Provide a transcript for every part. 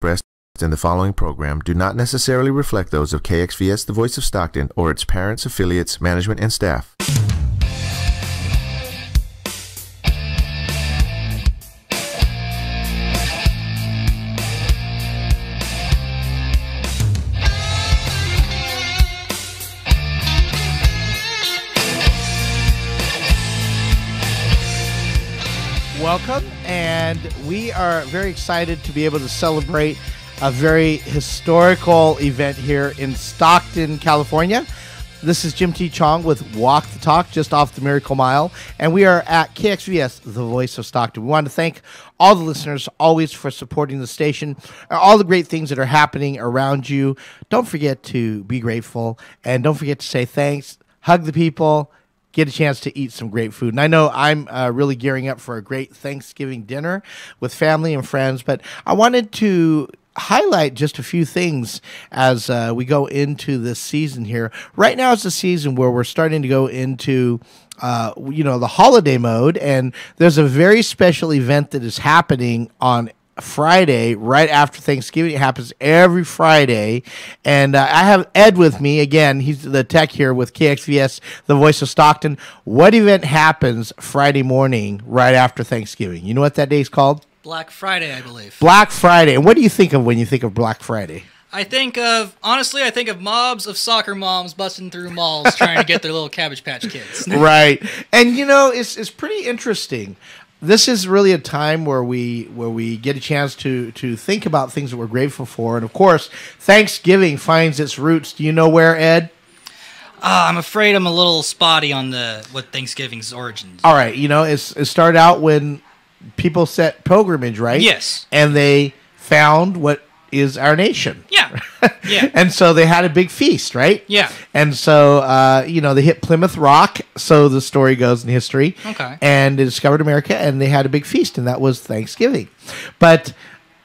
expressed in the following program do not necessarily reflect those of KXVS, the Voice of Stockton, or its parents, affiliates, management, and staff. Welcome, and we are very excited to be able to celebrate a very historical event here in Stockton, California. This is Jim T. Chong with Walk the Talk, just off the Miracle Mile, and we are at KXVS, the Voice of Stockton. We want to thank all the listeners always for supporting the station, all the great things that are happening around you. Don't forget to be grateful, and don't forget to say thanks, hug the people, get a chance to eat some great food. And I know I'm really gearing up for a great Thanksgiving dinner with family and friends, but I wanted to highlight just a few things as we go into this season here. Right now is the season where we're starting to go into the holiday mode, and there's a very special event that is happening on Friday right after Thanksgiving. It happens every Friday, and I have Ed with me again. He's the tech here with KXVS, the Voice of Stockton. What event happens Friday morning right after Thanksgiving? You know what that day is called? Black Friday, I believe. Black Friday. And what do you think of when you think of Black Friday? I think of mobs of soccer moms busting through malls trying to get their little Cabbage Patch Kids. Right. And it's pretty interesting. This is really a time where we get a chance to think about things that we're grateful for. And, of course, Thanksgiving finds its roots. Do you know where, Ed? I'm afraid I'm a little spotty on what Thanksgiving's origins. All right. It started out when people set pilgrimage, right? Yes. And they found what is our nation. Yeah. Yeah. And so they had a big feast, right? Yeah. And so, they hit Plymouth Rock, so the story goes in history. Okay. And they discovered America, and they had a big feast, and that was Thanksgiving. But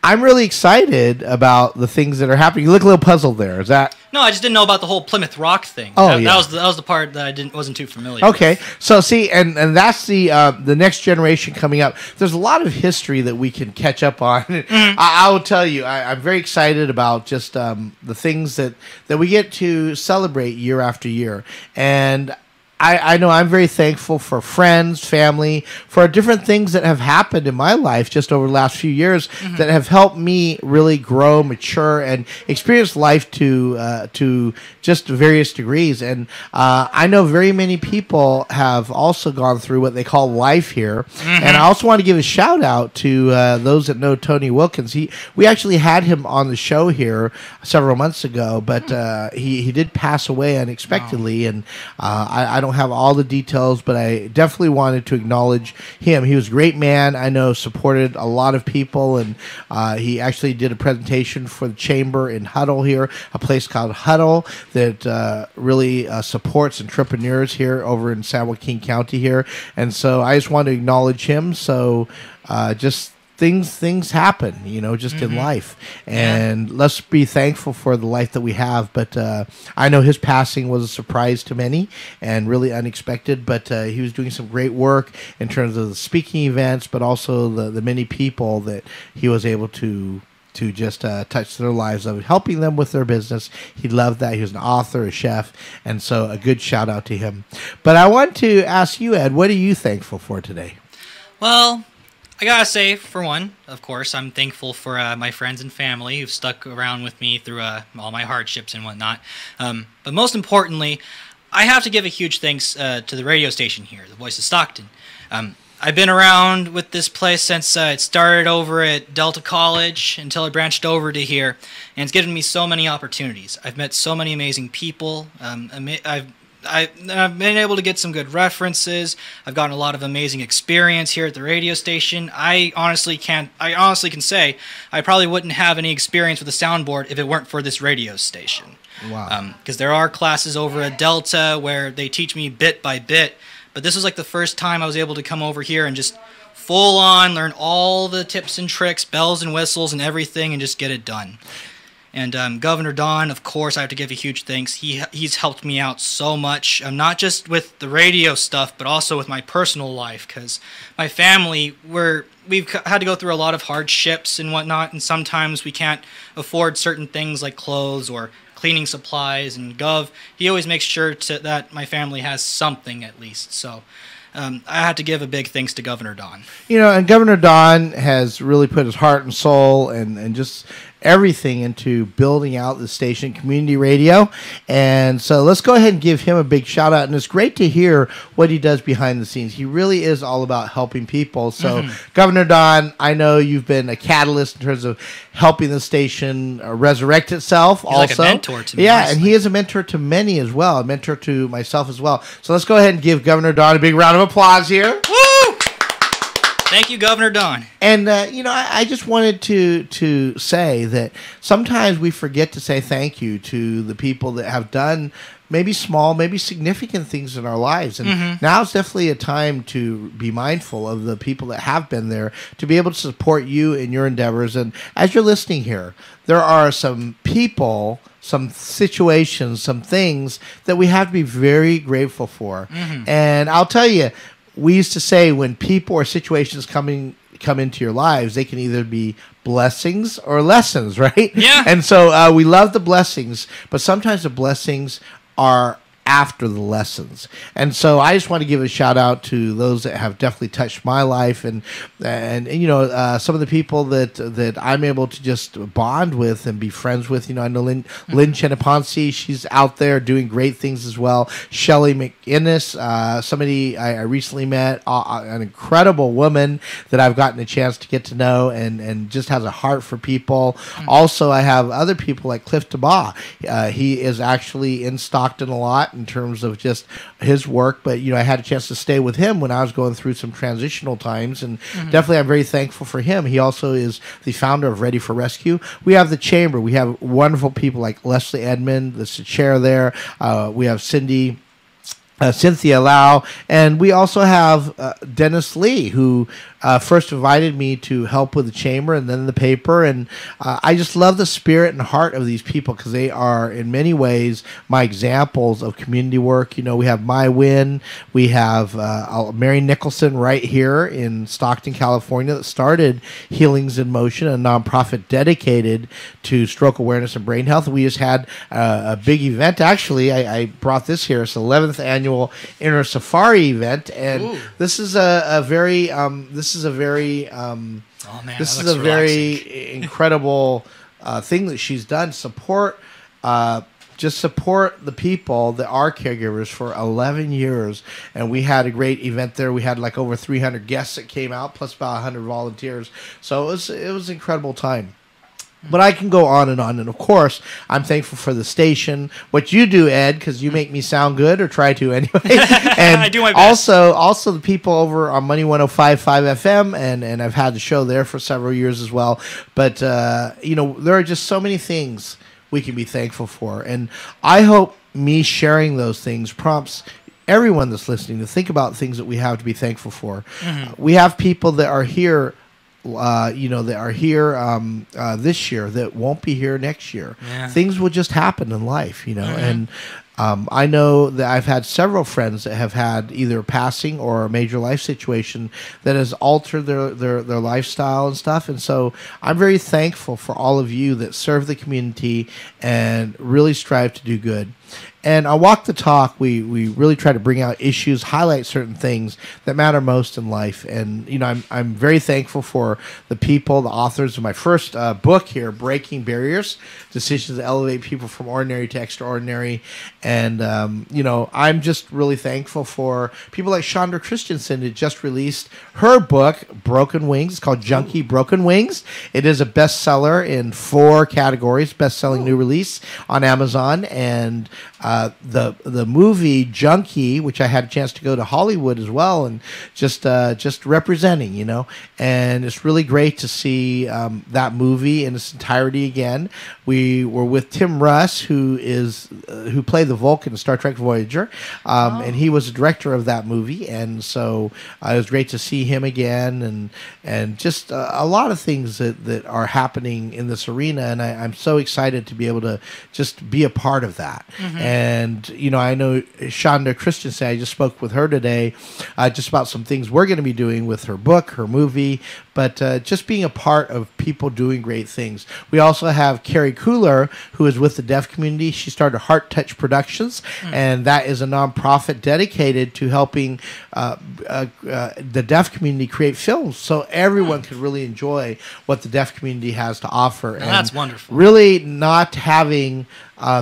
I'm really excited about the things that are happening. You look a little puzzled there. Is that... No, I just didn't know about the whole Plymouth Rock thing. Oh, yeah. That was the part that I wasn't too familiar with. Okay. So, see, and that's the next generation coming up. There's a lot of history that we can catch up on. Mm-hmm. I will tell you, I'm very excited about just the things that we get to celebrate year after year. And I know I'm very thankful for friends, family, for different things that have happened in my life just over the last few years that have helped me really grow, mature, and experience life to just various degrees. And I know very many people have also gone through what they call life here. And I also want to give a shout out to those that know Tony Wilkins. We actually had him on the show here several months ago, but he did pass away unexpectedly. And I don't have all the details, but I definitely wanted to acknowledge him. He was a great man. I know supported a lot of people, and he actually did a presentation for the chamber in Huddle here, a place called Huddle that really supports entrepreneurs here over in San Joaquin County here. And so I just want to acknowledge him. So just things happen, just in life. And let's be thankful for the life that we have. But I know his passing was a surprise to many and really unexpected. But he was doing some great work in terms of the speaking events, but also the many people that he was able to just touch their lives, of helping them with their business. He loved that. He was an author, a chef, and so a good shout out to him. But I want to ask you, Ed, what are you thankful for today? Well, I gotta say, for one, of course, I'm thankful for my friends and family who've stuck around with me through all my hardships and whatnot. But most importantly, I have to give a huge thanks to the radio station here, the Voice of Stockton. I've been around with this place since it started over at Delta College until it branched over to here, and it's given me so many opportunities. I've met so many amazing people. I've been able to get some good references. I've gotten a lot of amazing experience here at the radio station. I honestly can say I probably wouldn't have any experience with a soundboard if it weren't for this radio station. Wow. Because there are classes over at Delta where they teach me bit by bit, but this was like the first time I was able to come over here and just full on learn all the tips and tricks, bells and whistles and everything, and just get it done. And Governor Don, of course, I have to give a huge thanks. He's helped me out so much, not just with the radio stuff, but also with my personal life, because my family, we've had to go through a lot of hardships and whatnot, and sometimes we can't afford certain things like clothes or cleaning supplies. And Gov, he always makes sure that my family has something at least. So I had to give a big thanks to Governor Don. And Governor Don has really put his heart and soul and just everything into building out the station, community radio. And so let's go ahead and give him a big shout out. And it's great to hear what he does behind the scenes. He really is all about helping people. So Governor Don, I know you've been a catalyst in terms of helping the station resurrect itself. He's like a mentor to me. Yeah, and he is a mentor to many as well, a mentor to myself as well. So let's go ahead and give Governor Don a big round of applause here. Woo! Thank you, Governor Don. And, I just wanted to say that sometimes we forget to say thank you to the people that have done maybe small, maybe significant things in our lives. And now it's definitely a time to be mindful of the people that have been there, to be able to support you in your endeavors. And as you're listening here, there are some people, some situations, some things that we have to be very grateful for. And I'll tell you, we used to say when people or situations come into your lives, they can either be blessings or lessons, right? Yeah. And so we love the blessings, but sometimes the blessings are after the lessons. And so I just want to give a shout out to those that have definitely touched my life, and some of the people that I'm able to just bond with and be friends with. I know Lynn Chenaponce, she's out there doing great things as well. Shelley McInnes, somebody I recently met, an incredible woman that I've gotten a chance to get to know, and just has a heart for people. Also, I have other people like Cliff Tabaugh. He is actually in Stockton a lot in terms of just his work, but I had a chance to stay with him when I was going through some transitional times, and definitely I'm very thankful for him. He also is the founder of Ready for Rescue. We have the Chamber. We have wonderful people like Leslie Edmond, the chair there. We have Cynthia Lau, and we also have Dennis Lee, who first invited me to help with the chamber and then the paper. And I just love the spirit and heart of these people, because they are in many ways my examples of community work. We have My Win. We have Mary Nicholson right here in Stockton, California, that started Healings in Motion, a nonprofit dedicated to stroke awareness and brain health. We just had a big event. Actually, I brought this here. It's the 11th annual Inner Safari event, and this is a very incredible thing that she's done. Support the people that are caregivers for 11 years. And we had a great event there. We had like over 300 guests that came out, plus about 100 volunteers. So it was an incredible time. But I can go on. And of course, I'm thankful for the station, what you do, Ed, because you make me sound good, or try to anyway. And I do my best. Also the people over on Money 105.5 FM, and I've had the show there for several years as well. But, there are just so many things we can be thankful for. And I hope me sharing those things prompts everyone that's listening to think about things that we have to be thankful for. We have people that are here that are here this year that won't be here next year. Yeah. Things will just happen in life, and I know that I've had several friends that have had either passing or a major life situation that has altered their lifestyle and stuff. And so I'm very thankful for all of you that serve the community and really strive to do good. And on Walk the Talk, we really try to bring out issues, highlight certain things that matter most in life. And, I'm very thankful for the people, the authors of my first book here, Breaking Barriers, Decisions that Elevate People from Ordinary to Extraordinary. And, I'm just really thankful for people like Chandra Christensen, who just released her book, Broken Wings. It's called Junkie Broken Wings. It is a bestseller in 4 categories, best-selling new release on Amazon. And the movie Junkie, which I had a chance to go to Hollywood as well, and just representing, and it's really great to see that movie in its entirety again. We were with Tim Russ, who played the the Vulcan in Star Trek Voyager, and he was the director of that movie, and so it was great to see him again, and just a lot of things that are happening in this arena, and I'm so excited to be able to just be a part of that. And I know Shonda Christensen, I just spoke with her today, just about some things we're going to be doing with her book, her movie, but just being a part of people doing great things. We also have Carrie Cooler, who is with the deaf community. She started Heart Touch Productions, and that is a nonprofit dedicated to helping the deaf community create films so everyone could really enjoy what the deaf community has to offer. And that's wonderful. Really not having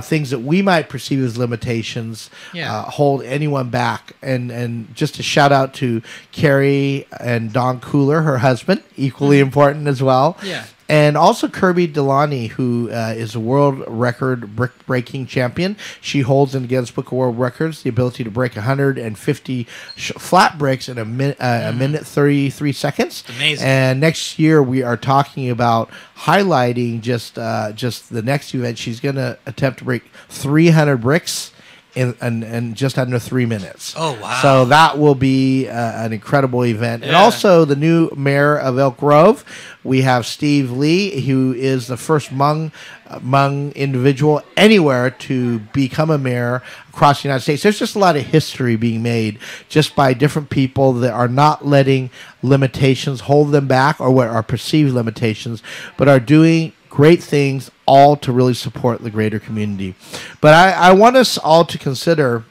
things that we might perceive as limitations hold anyone back. And just a shout out to Carrie and Don Cooler, her husband, equally important as well. Yeah. And also Kirby Delaney, who is a world record brick-breaking champion. She holds in the Guinness Book of World Records the ability to break 150 flat bricks in a minute 33 seconds. Amazing. And next year we are talking about highlighting just the next event. She's going to attempt to break 300 bricks in just under 3 minutes. Oh, wow. So that will be an incredible event. And also the new mayor of Elk Grove, we have Steve Lee, who is the first Hmong individual anywhere to become a mayor across the United States. There's just a lot of history being made just by different people that are not letting limitations hold them back, or what are perceived limitations, but are doing great things, all to really support the greater community. But I want us all to consider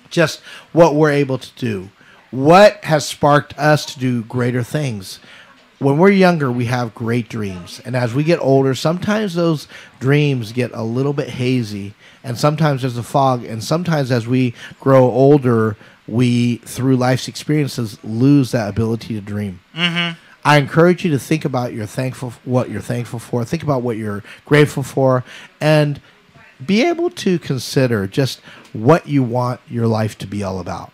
just what we're able to do. What has sparked us to do greater things? When we're younger, we have great dreams. And as we get older, sometimes those dreams get a little bit hazy. And sometimes there's a fog. And sometimes as we grow older, we, through life's experiences, lose that ability to dream. I encourage you to think about what you're thankful for. Think about what you're grateful for, and be able to consider just what you want your life to be all about.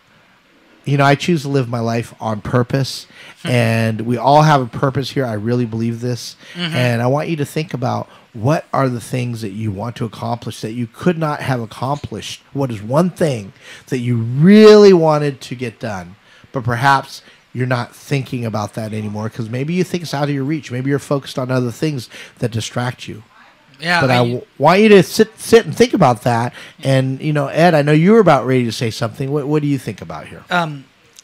I choose to live my life on purpose, and we all have a purpose here. I really believe this, and I want you to think about what are the things that you want to accomplish that you could not have accomplished. What is one thing that you really wanted to get done, but perhaps you're not thinking about that anymore because maybe you think it's out of your reach. Maybe you're focused on other things that distract you. Yeah, but I want you to sit and think about that. And Ed, I know you were about ready to say something. What do you think about here?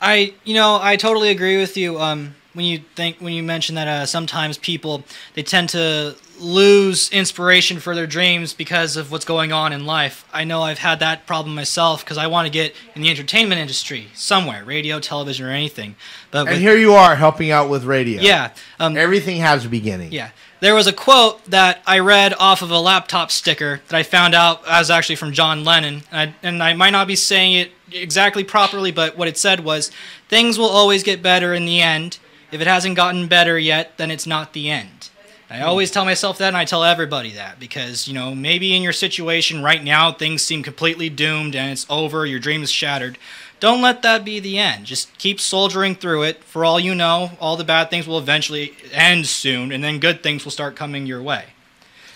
I totally agree with you. When you mention that sometimes people, they tend to lose inspiration for their dreams because of what's going on in life. I know I've had that problem myself because I want to get in the entertainment industry somewhere, radio, television, or anything. And here you are helping out with radio. Yeah. Everything has a beginning. Yeah. There was a quote that I read off of a laptop sticker that I found out was actually from John Lennon. And I might not be saying it exactly properly, but what it said was, things will always get better in the end. If it hasn't gotten better yet, then it's not the end. I always tell myself that, and I tell everybody that, because, maybe in your situation right now, things seem completely doomed and it's over, your dream is shattered. Don't let that be the end. Just keep soldiering through it. For all you know, all the bad things will eventually end soon, and then good things will start coming your way.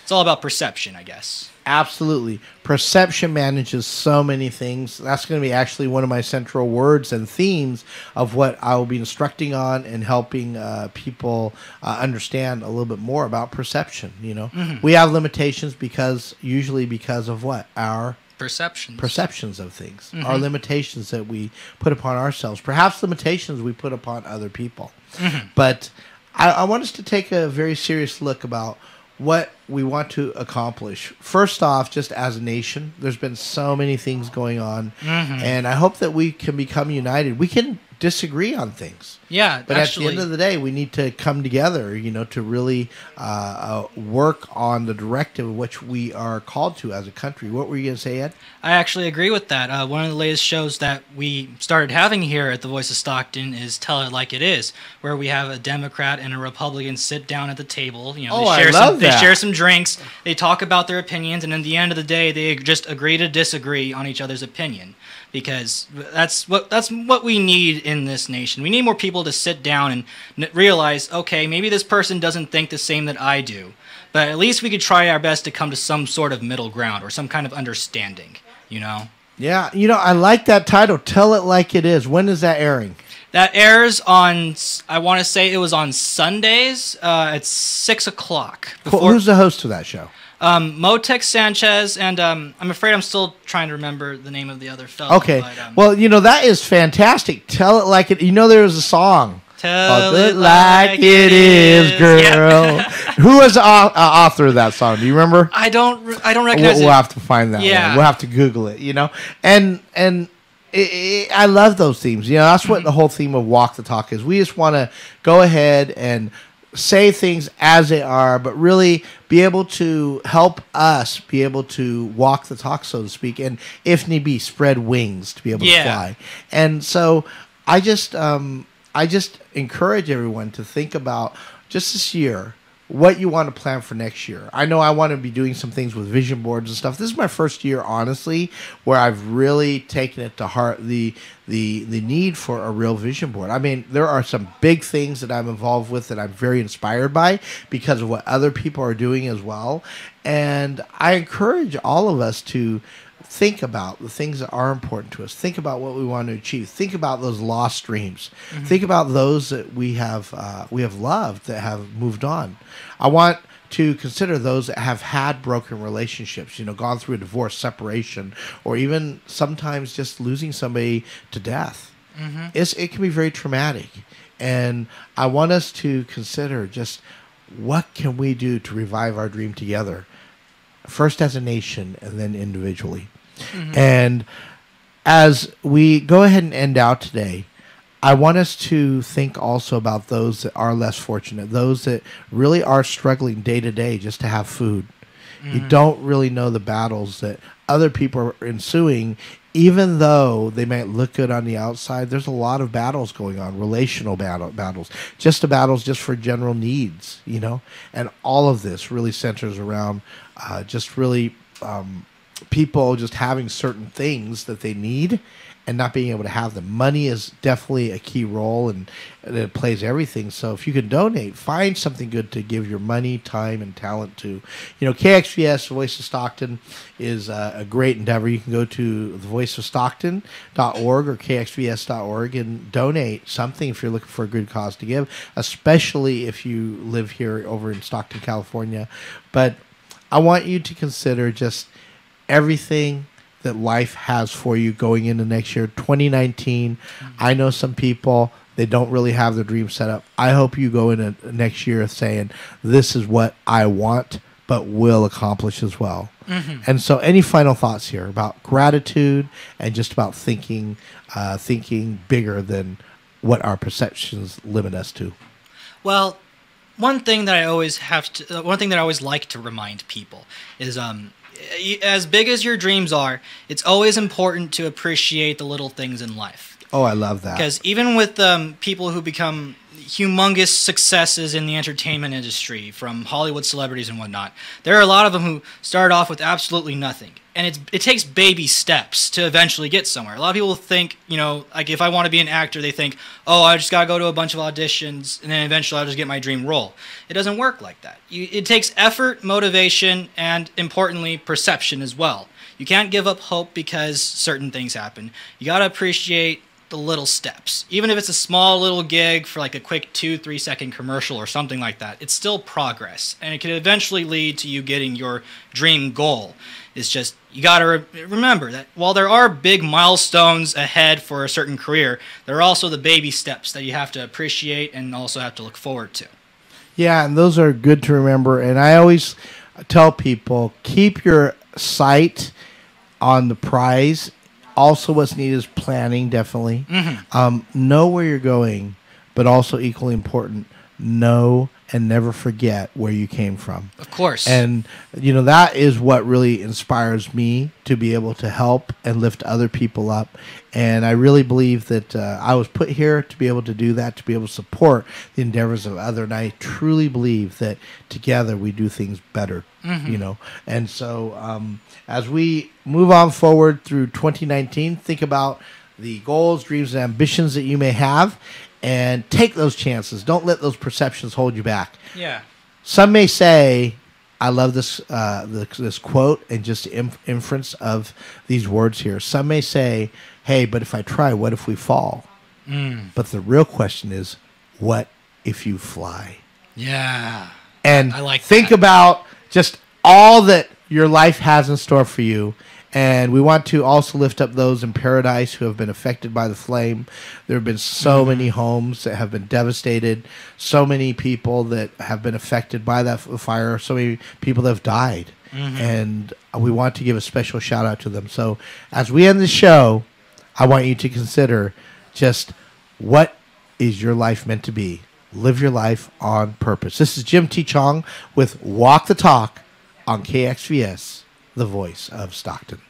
It's all about perception, I guess. Absolutely. Perception manages so many things. That's going to be actually one of my central words and themes of what I will be instructing on and helping people understand a little bit more about perception. We have limitations usually because of what? Our perceptions of things. Our limitations that we put upon ourselves. Perhaps limitations we put upon other people. But I want us to take a very serious look about what we want to accomplish. First off, just as a nation, there's been so many things going on, and I hope that we can become united. We can disagree on things. Yeah, but actually, at the end of the day, we need to come together, to really work on the directive of which we are called to as a country. What were you going to say, Ed? I actually agree with that. One of the latest shows that we started having here at the Voice of Stockton is Tell It Like It Is, where we have a Democrat and a Republican sit down at the table. They share some drinks, they talk about their opinions, and at the end of the day, they just agree to disagree on each other's opinion. Because that's what we need in this nation. We need more people to sit down and realize, okay, maybe this person doesn't think the same that I do, but at least we could try our best to come to some sort of middle ground or some kind of understanding. you know. Yeah, I like that title. Tell it like it is. When is that airing? That airs on, I want to say it was on Sundays at 6 o'clock. Who's the host of that show? Motex Sanchez, and I'm afraid I'm still trying to remember the name of the other fellow. Okay. But, well, that is fantastic. Tell it like it. There was a song. Tell it like it is, girl. Yeah. Who was the author of that song? Do you remember? I don't recognize it. We'll have to find that one. We'll have to Google it, And I love those themes. That's what the whole theme of Walk the Talk is. We just want to go ahead and say things as they are, but really be able to help us be able to walk the talk, so to speak, and if need be, spread wings to be able to fly. And so I just encourage everyone to think about just this year what you want to plan for next year. I know I want to be doing some things with vision boards and stuff. This is my first year, honestly, where I've really taken it to heart the need for a real vision board. I mean, there are some big things that I'm involved with that I'm very inspired by because of what other people are doing as well. And I encourage all of us to think about the things that are important to us. Think about what we want to achieve. Think about those lost dreams. Mm-hmm. Think about those that we have loved, that have moved on. I want to consider those that have had broken relationships, gone through a divorce, separation, or even sometimes just losing somebody to death. Mm-hmm. It can be very traumatic. And I want us to consider just what can we do to revive our dream together, first as a nation and then individually. Mm-hmm. And as we go ahead and end out today, I want us to think also about those that are less fortunate, those that really are struggling day to day just to have food. Mm-hmm. You don't really know the battles that other people are ensuing, even though they might look good on the outside. There's a lot of battles going on, relational battles, just for general needs, and all of this really centers around people just having certain things that they need and not being able to have them. Money is definitely a key role, and it plays everything. So if you can donate, find something good to give your money, time, and talent to. KXVS, the Voice of Stockton, is a great endeavor. You can go to thevoiceofstockton.org or kxvs.org and donate something if you're looking for a good cause to give, especially if you live here over in Stockton, California. But I want you to consider just everything that life has for you going into next year, 2019. I know some people, they don't really have their dreams set up. I hope you go into next year saying, this is what I want, but will accomplish as well. Mm-hmm. And so any final thoughts here about gratitude and just about thinking bigger than what our perceptions limit us to? Well, one thing that I always like to remind people is, as big as your dreams are, it's always important to appreciate the little things in life. Oh, I love that. Because even with people who become humongous successes in the entertainment industry, from Hollywood celebrities and whatnot, there are a lot of them who start off with absolutely nothing. And it takes baby steps to eventually get somewhere. A lot of people think, like if I want to be an actor, they think, oh, I just got to go to a bunch of auditions and then eventually I'll just get my dream role. It doesn't work like that. It takes effort, motivation, and importantly, perception as well. You can't give up hope because certain things happen. You got to appreciate the little steps. Even if it's a small little gig for like a quick 2-3 second commercial or something like that, it's still progress. And it can eventually lead to you getting your dream goal. It's just, you got to remember that while there are big milestones ahead for a certain career, there are also the baby steps that you have to appreciate and also have to look forward to. Yeah, and those are good to remember. And I always tell people, keep your sight on the prize. Also, what's needed is planning, definitely. Mm-hmm. Know where you're going, but also equally important, know and never forget where you came from. Of course. And, that is what really inspires me to be able to help and lift other people up. And I really believe that I was put here to be able to do that, to be able to support the endeavors of others. And I truly believe that together we do things better, And so as we move on forward through 2019, think about the goals, dreams, and ambitions that you may have, and take those chances. Don't let those perceptions hold you back. Yeah. Some may say, I love this this quote and just inference of these words here. Some may say, hey, but if I try, what if we fall? But the real question is, what if you fly? Yeah. And I like think that. about just all that your life has in store for you. And we want to also lift up those in paradise who have been affected by the flame. There have been so many homes that have been devastated, so many people that have been affected by that fire, so many people that have died. And we want to give a special shout out to them. So as we end the show, I want you to consider just what is your life meant to be. Live your life on purpose. This is Jim T. Chong with Walk the Talk on KXVS, the voice of Stockton.